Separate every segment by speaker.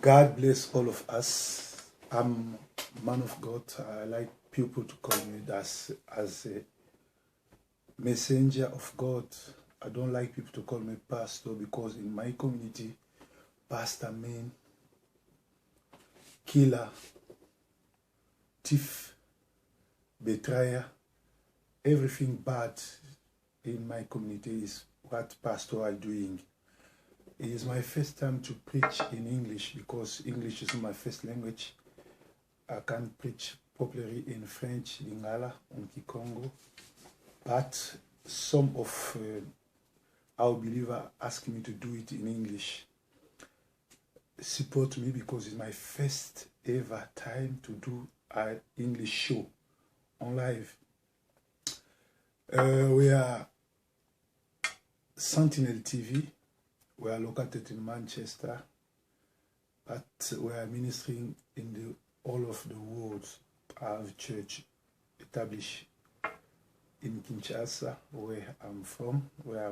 Speaker 1: God bless all of us. I'm a man of God. I like people to call me as a messenger of God. I don't like people to call me pastor because in my community, pastor means killer, thief, betrayer. Everything bad in my community is what pastor are doing. It is my first time to preach in English because English is my first language. I can preach properly in French, Lingala, and Kikongo, but some of our believers ask me to do it in English. Support me because it's my first ever time to do an English show on live. We are Sentinel TV. We are located in Manchester, but we are ministering in all of the world. I have a church established in Kinshasa, where I'm from, where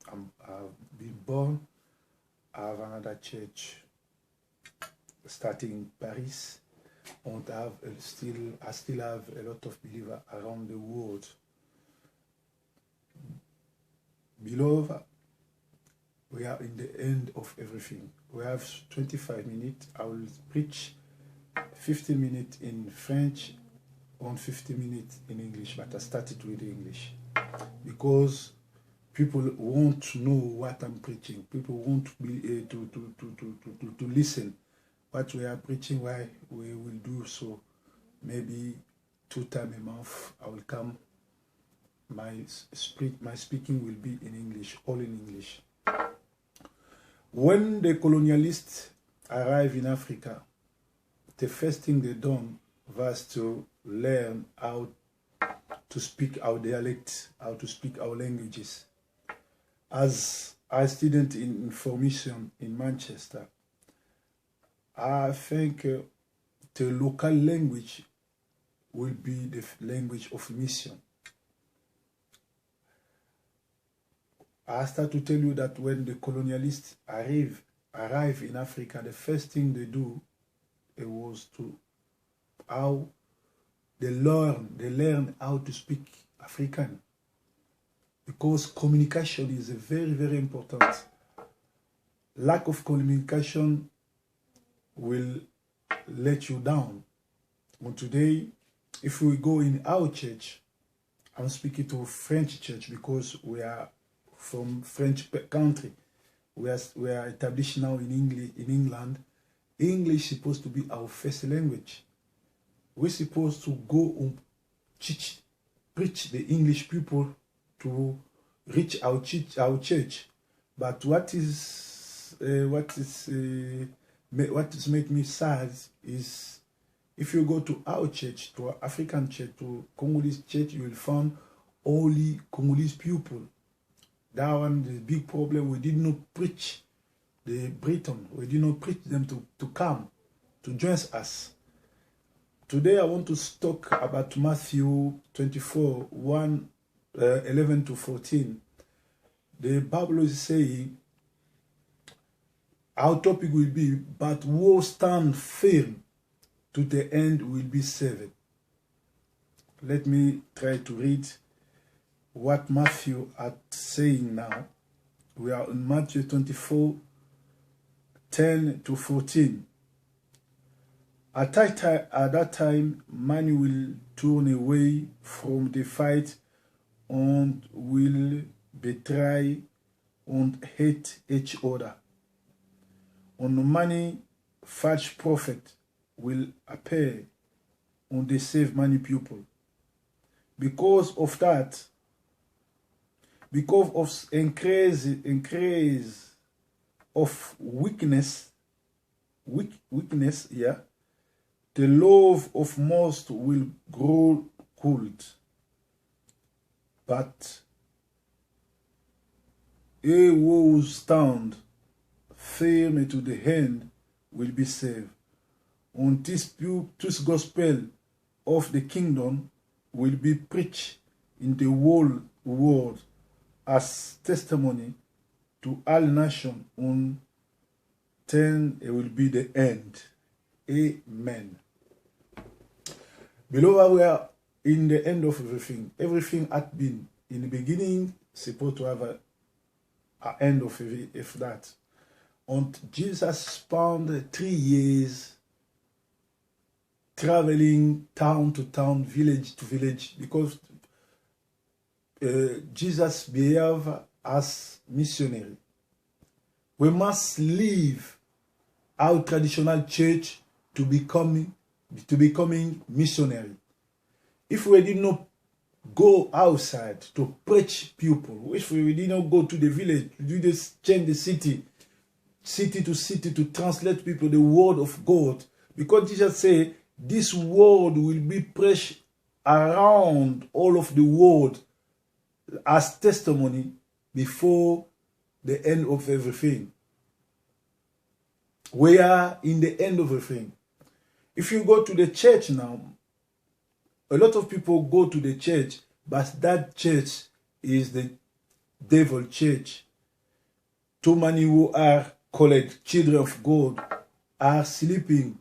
Speaker 1: I've been born. I have another church starting in Paris, and I still have a lot of believers around the world. Beloved, we are in the end of everything. We have 25 minutes. I will preach 15 minutes in French and 15 minutes in English, but I started with English because people want to know what I'm preaching. People want to be to listen what we are preaching. Why we will do so. Maybe 2 times a month I will come. My speaking will be in English, all in English. When the colonialists arrived in Africa, the first thing they done was to learn how to speak our dialect, how to speak our languages. As a student in information in Manchester, I think the local language will be the language of mission. I start to tell you that when the colonialists arrive in Africa, the first thing they do was they learn how to speak African, because communication is very, very important. Lack of communication will let you down. And today, if we go in our church, I'm speaking to a French church because we are from French country. We are established now in England. English is supposed to be our first language. We're supposed to go and preach the English people to reach our church. But what is make me sad is if you go to our church, to our African church, to Congolese church, you will find only Congolese people. That one, the big problem, we did not preach the Briton. We did not preach them to come, to join us. Today I want to talk about Matthew 24, 11 to 14. The Bible is saying, our topic will be, but who stand firm to the end will be saved. Let me try to read what Matthew is saying now. We are in Matthew 24, 10 to 14. At that time, many will turn away from the fight and will betray and hate each other. And many false prophets will appear and deceive many people. Because of that, because of increase of weakness, yeah, the love of most will grow cold. But he who stand firm to the end will be saved. And this gospel of the kingdom will be preached in the whole world as testimony to all nations, and then it will be the end. Amen. Beloved, we are in the end of everything. Everything had been in the beginning supposed to have an end of that. And Jesus spent 3 years traveling town to town, village to village, because Jesus behaved as missionary. We must leave our traditional church to becoming missionary. If we did not go outside to preach people, if we did not go to the village, to just change the city to city to translate people the word of God, because Jesus said this word will be preached around all of the world as testimony before the end of everything. We are in the end of everything. If you go to the church now, a lot of people go to the church, but that church is the devil church. Too many who are called children of God are sleeping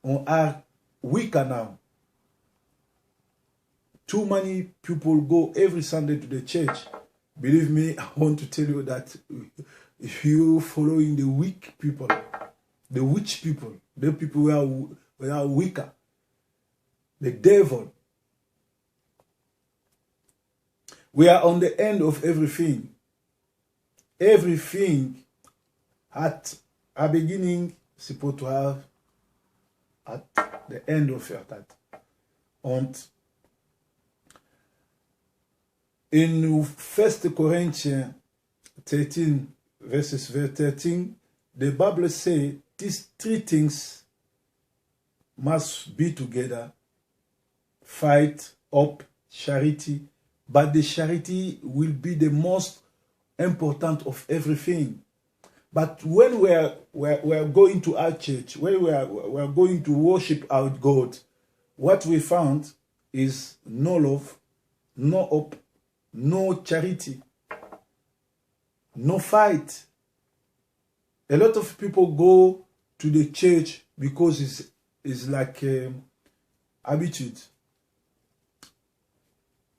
Speaker 1: or are weaker now. Too many people go every Sunday to the church. Believe me, I want to tell you that if you're following the weak people, the witch people, the people who are weaker, the devil, we are on the end of everything. Everything at a beginning supposed to have at the end of that. And in 1 Corinthians 13, verses 13, the Bible says these 3 things must be together: fight, hope, charity. But the charity will be the most important of everything. But when we are going to our church, when we are going to worship our God, what we found is no love, no hope, no charity, no fight. A lot of people go to the church because it's like habitude.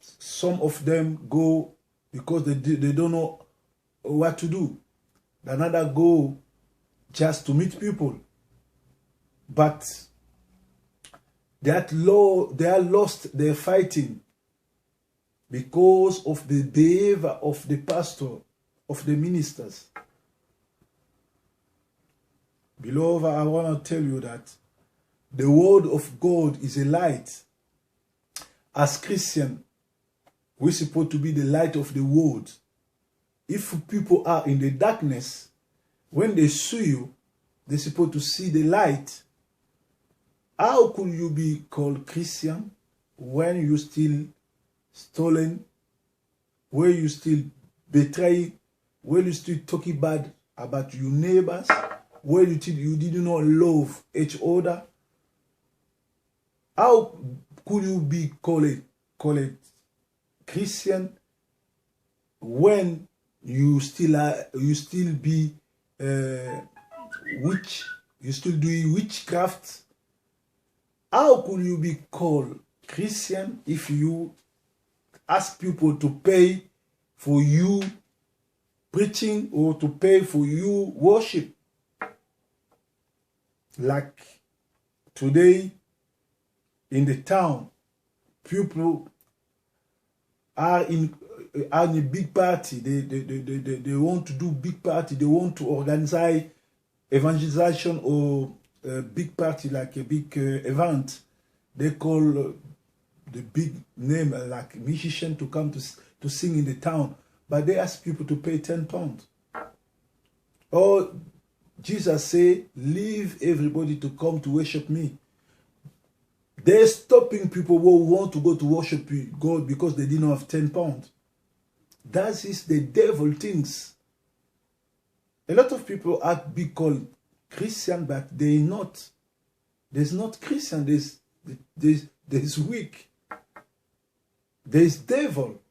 Speaker 1: Some of them go because they don't know what to do. Another go just to meet people. But they are lost, they're fighting because of the behavior of the pastor, of the ministers. Beloved, I want to tell you that the word of God is a light. As Christians, we're supposed to be the light of the world. If people are in the darkness, when they see you, they're supposed to see the light. How could you be called Christian when you still stolen, when you still betray, when you still talking bad about your neighbors, when you did not love each other? How could you be called Christian when you still be witch, you still doing witchcraft? How could you be called Christian if you ask people to pay for you preaching or to pay for you worship? Like today in the town, people are in a big party. They want to do big party. They want to organize evangelization or a big party, like a big event. They call the big name like musician to come to sing in the town, but they ask people to pay £10. Or Jesus say, leave everybody to come to worship me. They're stopping people who want to go to worship God because they didn't have £10. That is the devil things. A lot of people are be called Christian, but they're not. There's not Christian. There's weak. There's devil.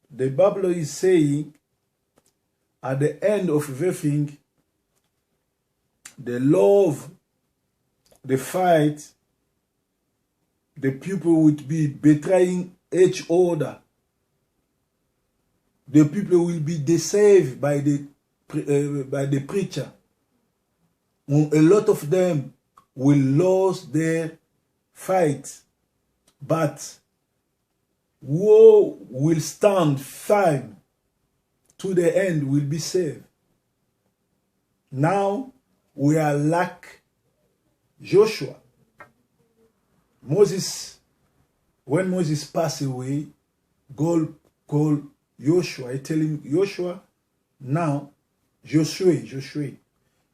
Speaker 1: The Bible is saying, at the end of everything, they love the fight, the people would be betraying each other. The people will be deceived by the preacher. A lot of them will lose their fight, but who will stand firm to the end will be saved. Now we are like Joshua. Moses, when Moses passed away, God called Joshua. I tell him, Joshua, now, Joshua,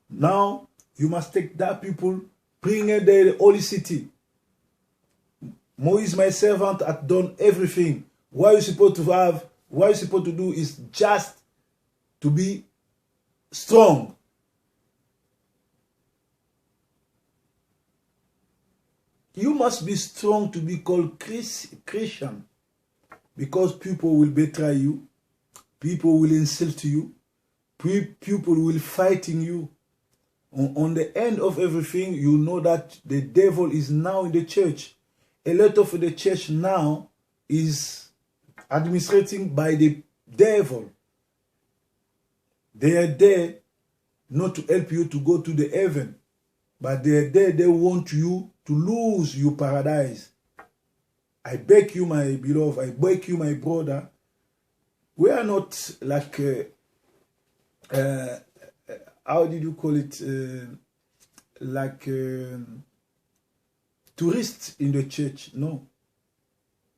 Speaker 1: now you must take that people, bring in the holy city. Moses, my servant, had done everything. What you're supposed to have, what you're supposed to do is just to be strong. You must be strong to be called Christian, because people will betray you, people will insult you, people will fighting you. On the end of everything, you know that the devil is now in the church. A lot of the church now is administrating by the devil. They are there not to help you to go to the heaven, but they are there, they want you to lose your paradise. I beg you, my beloved, I beg you, my brother, we are not like, how did you call it, like tourists in the church. No.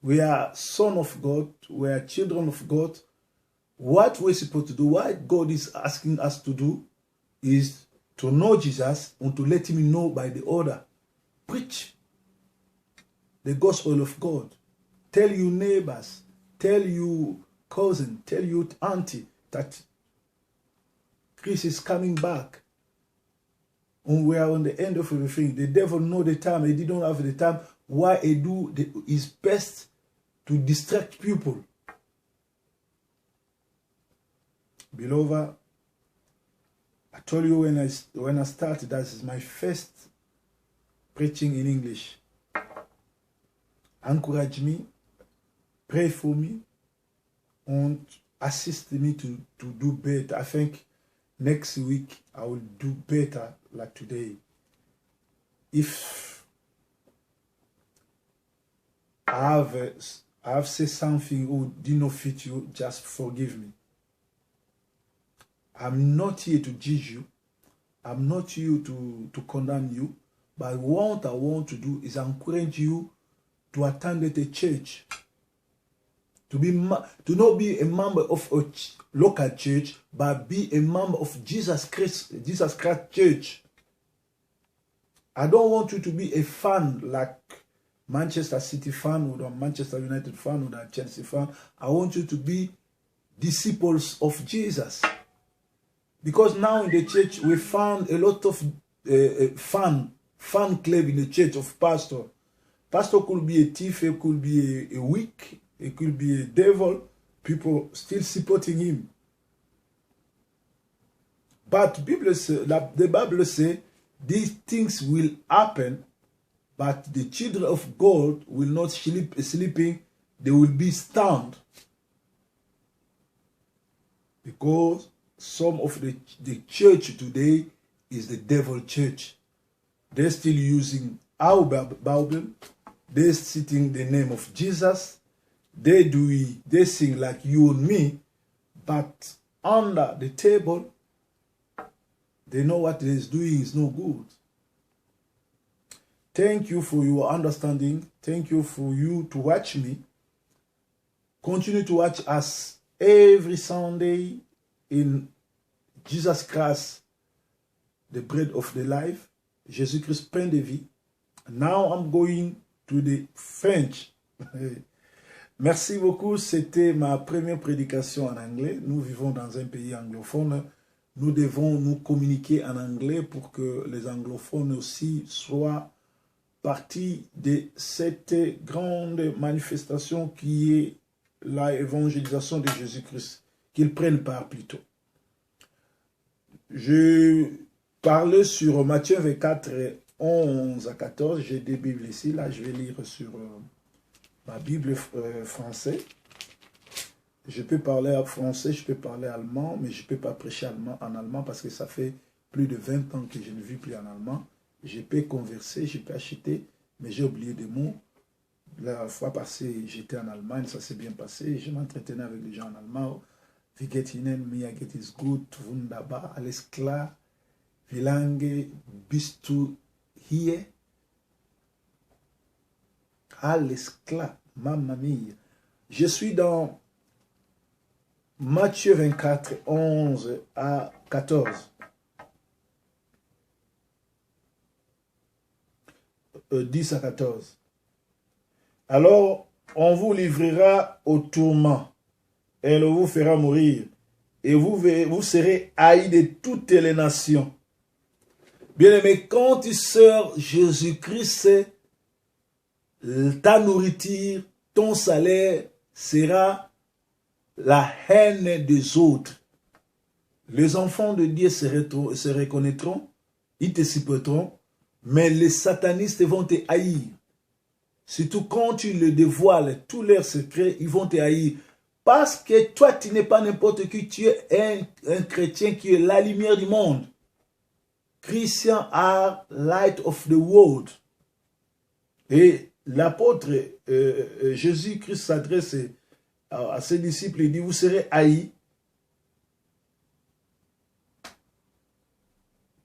Speaker 1: We are sons of God, we are children of God. What we're supposed to do, what God is asking us to do, is to know Jesus and to let him know by the order. Preach the gospel of God. Tell your neighbors, tell your cousin, tell your auntie that Christ is coming back. And we are on the end of everything. The devil know the time. He didn't have the time. Why he do his best to distract people. Beloved, I told you when I started, that is my first preaching in English. Encourage me, pray for me, and assist me to do better. I think next week I will do better like today. If I have said something who did not fit you, just forgive me. I'm not here to judge you. I'm not here to condemn you. But what I want to do is encourage you to attend the church. To not be a member of a local church, but be a member of Jesus Christ Church. I don't want you to be a fan like Manchester City fan or Manchester United fan or Chelsea fan. I want you to be disciples of Jesus. Because now in the church we found a lot of fan club in the church of pastor. Pastor could be a thief, it could be a weak, it could be a devil. People still supporting him. But the Bible says these things will happen, but the children of God will not sleeping, they will be stunned. Because some of the church today is the devil church. They're still using our Bible. They're citing the name of Jesus. They sing like you and me, but under the table, they know what they're doing is no good. Thank you for your understanding. Thank you for you to watch me. Continue to watch us every Sunday in Jesus Christ, the bread of the life. Jésus-Christ, pain de vie. Now I'm going to the French. Merci beaucoup. C'était ma première prédication en anglais. Nous vivons dans un pays anglophone. Nous devons nous communiquer en anglais pour que les anglophones aussi soient partie de cette grande manifestation qui est l'évangélisation de Jésus-Christ. Qu'ils prennent part plutôt. Je parler sur Matthieu 24, 11 à 14. J'ai des Bibles ici. Là, je vais lire sur ma Bible française. Je peux parler français, je peux parler allemand, mais je ne peux pas prêcher en allemand parce que ça fait plus de 20 ans que je ne vis plus en allemand. Je peux converser, je peux acheter, mais j'ai oublié des mots. La fois passée, j'étais en Allemagne, ça s'est bien passé. Je m'entretenais avec les gens en allemand. Wie geht Ihnen? Mir geht es gut, wunderbar, alles klar. Wie lange bist du hier? Alles klar, mamma mia. Je suis dans Matthieu 24, 11 à 14. 10 à 14. Alors, on vous livrera au tourment, et on vous fera mourir, et vous serez haïs de toutes les nations. Bien-aimé, quand tu sers Jésus-Christ, ta nourriture, ton salaire sera la haine des autres. Les enfants de Dieu se reconnaîtront, ils te supporteront, mais les satanistes vont te haïr. Surtout quand tu le dévoiles, tous leurs secrets, ils vont te haïr. Parce que toi, tu n'es pas n'importe qui, tu es un chrétien qui est la lumière du monde. Christians are light of the world. Et l'apôtre Jésus-Christ s'adresse à ses disciples, il dit, vous serez haïs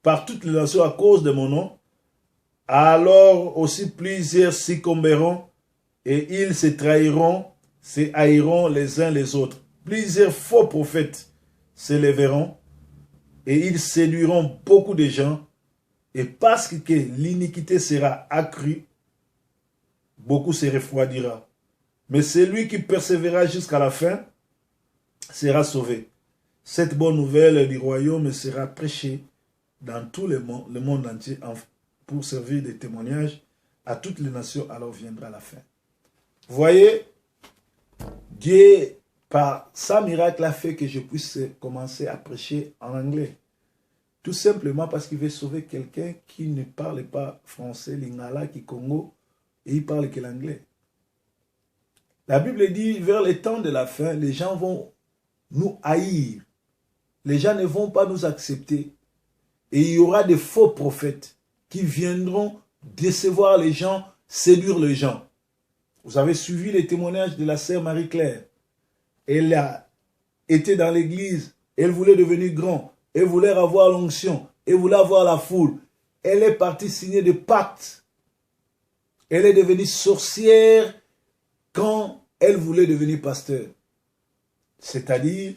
Speaker 1: par toutes les nations à cause de mon nom. Alors aussi plusieurs succomberont et ils se trahiront, se haïront les uns les autres. Plusieurs faux prophètes se lèveront et ils séduiront beaucoup de gens. Et parce que l'iniquité sera accrue, beaucoup se refroidira. Mais celui qui persévérera jusqu'à la fin sera sauvé. Cette bonne nouvelle du royaume sera prêchée dans tout le monde entier pour servir de témoignage à toutes les nations, alors viendra la fin. Vous voyez, Dieu, par sa miracle, a fait que je puisse commencer à prêcher en anglais. Tout simplement parce qu'il veut sauver quelqu'un qui ne parle pas français, lingala, qui Congo, et il parle que l'anglais. La Bible dit, vers le temps de la fin, les gens vont nous haïr. Les gens ne vont pas nous accepter. Et il y aura des faux prophètes qui viendront décevoir les gens, séduire les gens. Vous avez suivi les témoignages de la sœur Marie-Claire. Elle a été dans l'église, elle voulait devenir grand, elle voulait avoir l'onction, elle voulait avoir la foule. Elle est partie signer des pactes. Elle est devenue sorcière quand elle voulait devenir pasteur. C'est-à-dire,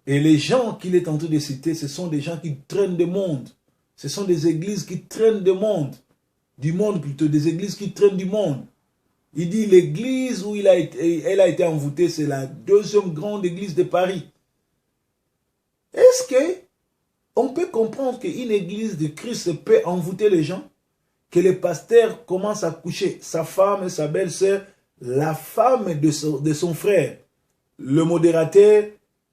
Speaker 1: et les gens qu'il est en train de citer, ce sont des gens qui traînent du monde. Ce sont des églises qui traînent du monde plutôt, des églises qui traînent du monde. Il dit l'église où elle a été envoûtée, c'est la deuxième grande église de Paris. Est-ce que on peut comprendre qu'une église de Christ peut envoûter les gens? Que le pasteur commence à coucher sa femme, sa belle-sœur, la femme de son frère, le modérateur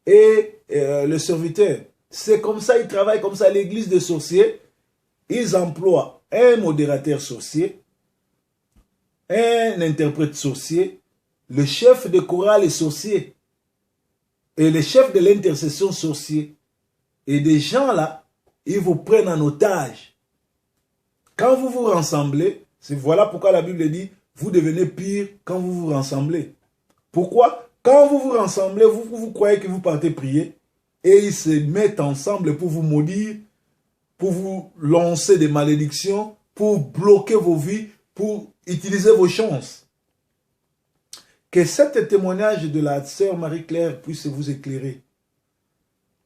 Speaker 1: et le serviteur. C'est comme ça, ils travaillent comme ça, l'église de sorciers. Ils emploient un modérateur sorcier, un interprète sorcier, le chef de chorale est sorcier, et le chef de l'intercession sorcier. Et des gens là, ils vous prennent en otage. Quand vous vous rassemblez, voilà pourquoi la Bible dit, vous devenez pire quand vous vous rassemblez. Pourquoi? Quand vous vous rassemblez, vous croyez que vous partez prier, et ils se mettent ensemble pour vous maudire, pour vous lancer des malédictions, pour bloquer vos vies, pour utiliser vos chances. Que cet témoignage de la sœur Marie-Claire puisse vous éclairer.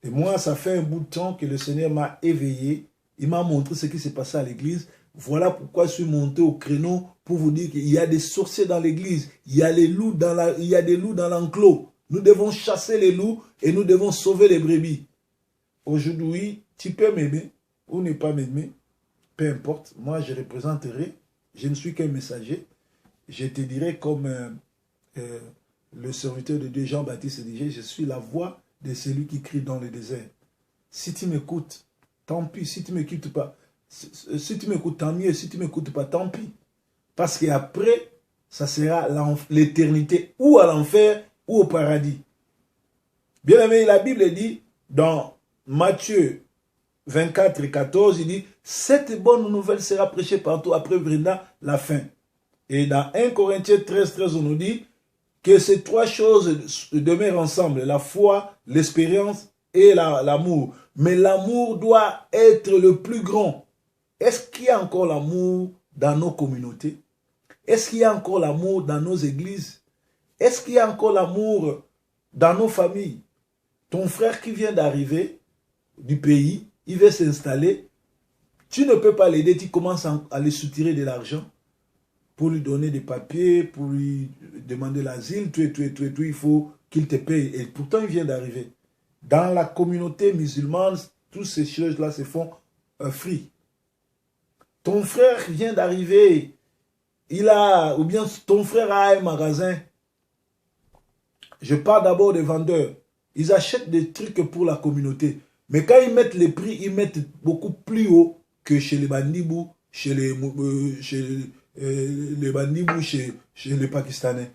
Speaker 1: Et moi, ça fait un bout de temps que le Seigneur m'a éveillé. Il m'a montré ce qui s'est passé à l'église. Voilà pourquoi je suis monté au créneau pour vous dire qu'il y a des sorciers dans l'église. Il y a des loups dans l'enclos. Nous devons chasser les loups et nous devons sauver les brebis. Aujourd'hui, tu peux m'aimer ou ne pas m'aimer. Peu importe. Moi, je représenterai. Je ne suis qu'un messager. Je te dirai comme le serviteur de Dieu, Jean-Baptiste disait, je suis la voix de celui qui crie dans le désert. Si tu m'écoutes, tant pis. Si tu ne m'écoutes pas, si tu m'écoutes, tant mieux. Si tu ne m'écoutes pas, tant pis. Parce qu'après, ça sera l'éternité, ou à l'enfer, ou au paradis. Bien aimé, la Bible dit, dans Matthieu 24 et 14, il dit, cette bonne nouvelle sera prêchée partout, après viendra la fin. Et dans 1 Corinthiens 13, 13, on nous dit que ces trois choses demeurent ensemble, la foi, l'espérance et l'amour. Mais l'amour doit être le plus grand. Est-ce qu'il y a encore l'amour dans nos communautés? Est-ce qu'il y a encore l'amour dans nos églises? Est-ce qu'il y a encore l'amour dans nos familles? Ton frère qui vient d'arriver du pays, il veut s'installer, tu ne peux pas l'aider, tu commences à lui soutirer de l'argent pour lui donner des papiers, pour lui demander l'asile, tout, il faut qu'il te paye. Et pourtant, il vient d'arriver. Dans la communauté musulmane, toutes ces choses-là se font free. Ton frère vient d'arriver, ou bien ton frère a un magasin. Je parle d'abord des vendeurs. Ils achètent des trucs pour la communauté. Mais quand ils mettent les prix, ils mettent beaucoup plus haut que chez les Bandibou, chez les Bandibou, chez les Pakistanais.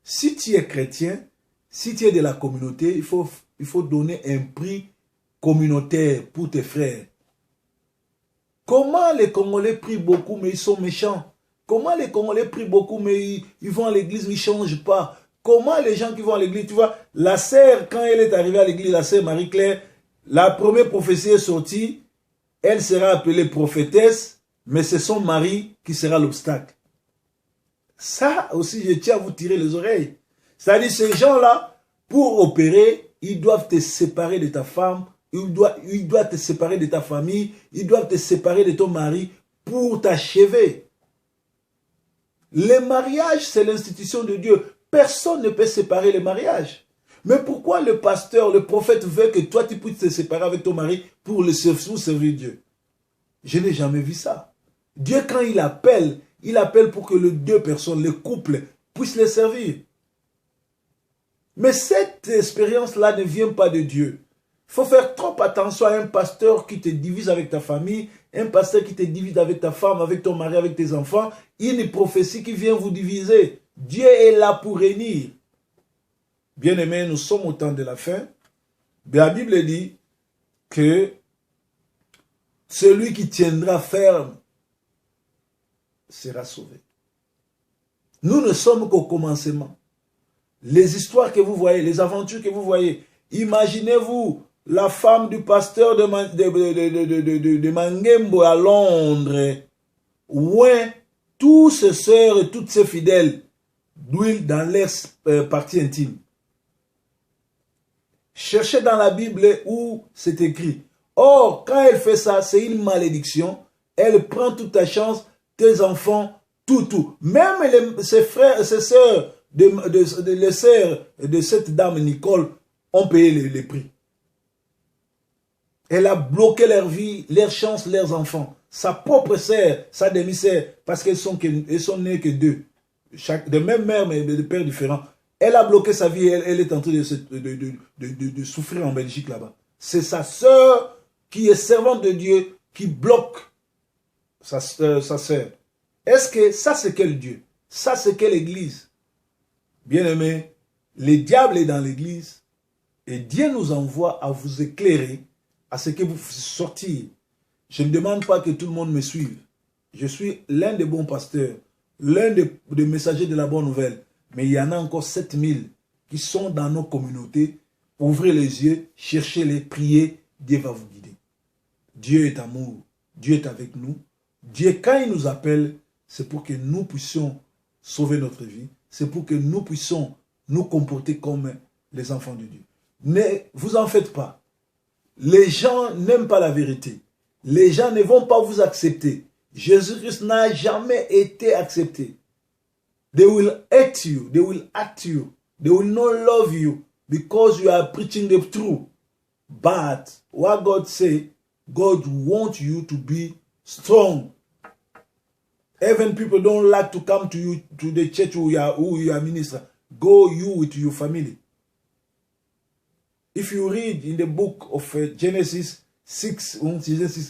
Speaker 1: Si tu es chrétien, si tu es de la communauté, il faut donner un prix communautaire pour tes frères. Comment les Congolais prient beaucoup, mais ils sont méchants? Comment les Congolais prient beaucoup, mais ils vont à l'église, mais ils ne changent pas? Comment les gens qui vont à l'église, tu vois, la sœur, quand elle est arrivée à l'église, la sœur Marie-Claire, la première prophétie est sortie, elle sera appelée prophétesse, mais c'est son mari qui sera l'obstacle. Ça aussi, je tiens à vous tirer les oreilles. C'est-à-dire, ces gens-là, pour opérer, ils doivent te séparer de ta femme, ils doivent te séparer de ta famille, ils doivent te séparer de ton mari pour t'achever. Le mariage, c'est l'institution de Dieu. Personne ne peut séparer le mariage. Mais pourquoi le pasteur, le prophète veut que toi tu puisses te séparer avec ton mari pour servir Dieu? Je n'ai jamais vu ça. Dieu, quand il appelle pour que les deux personnes, le couple, puissent les servir. Mais cette expérience-là ne vient pas de Dieu. Il faut faire trop attention à un pasteur qui te divise avec ta famille, un pasteur qui te divise avec ta femme, avec ton mari, avec tes enfants, une prophétie qui vient vous diviser. Dieu est là pour réunir. Bien-aimés, nous sommes au temps de la fin. La Bible dit que celui qui tiendra ferme sera sauvé. Nous ne sommes qu'au commencement. Les histoires que vous voyez, les aventures que vous voyez, imaginez-vous la femme du pasteur de Mangembo à Londres, où tous ses sœurs et toutes ses fidèles d'huile dans leur partie intime. Cherchez dans la Bible où c'est écrit. Or, quand elle fait ça, c'est une malédiction. Elle prend toute ta chance, tes enfants, tout. Même ses frères et ses sœurs, les sœurs de cette dame Nicole ont payé les prix. Elle a bloqué leur vie, leurs chances, leurs enfants. Sa propre sœur, sa demi-sœur, parce qu'elles sont nées que deux. De même mère, mais de pères différents. Elle a bloqué sa vie, elle est en train de souffrir en Belgique là-bas. C'est sa sœur qui est servante de Dieu qui bloque sa sœur. Est-ce que ça c'est quel Dieu? Ça c'est quelle église? Bien-aimés, le diable est dans l'église et Dieu nous envoie à vous éclairer, à ce que vous sortiez. Je ne demande pas que tout le monde me suive. Je suis l'un des bons pasteurs, l'un des messagers de la bonne nouvelle. Mais il y en a encore 7000 qui sont dans nos communautés. Ouvrez les yeux, cherchez-les, priez, Dieu va vous guider. Dieu est amour, Dieu est avec nous. Dieu, quand il nous appelle, c'est pour que nous puissions sauver notre vie. C'est pour que nous puissions nous comporter comme les enfants de Dieu. Ne vous en faites pas. Les gens n'aiment pas la vérité. Les gens ne vont pas vous accepter. Jésus-Christ n'a jamais été accepté. They will hate you. They will hate you. They will not love you because you are preaching the truth. But what God say, God wants you to be strong. Even people don't like to come to you, to the church who you are minister. Go you with your family. If you read in the book of Genesis, 6, on utilisait 6.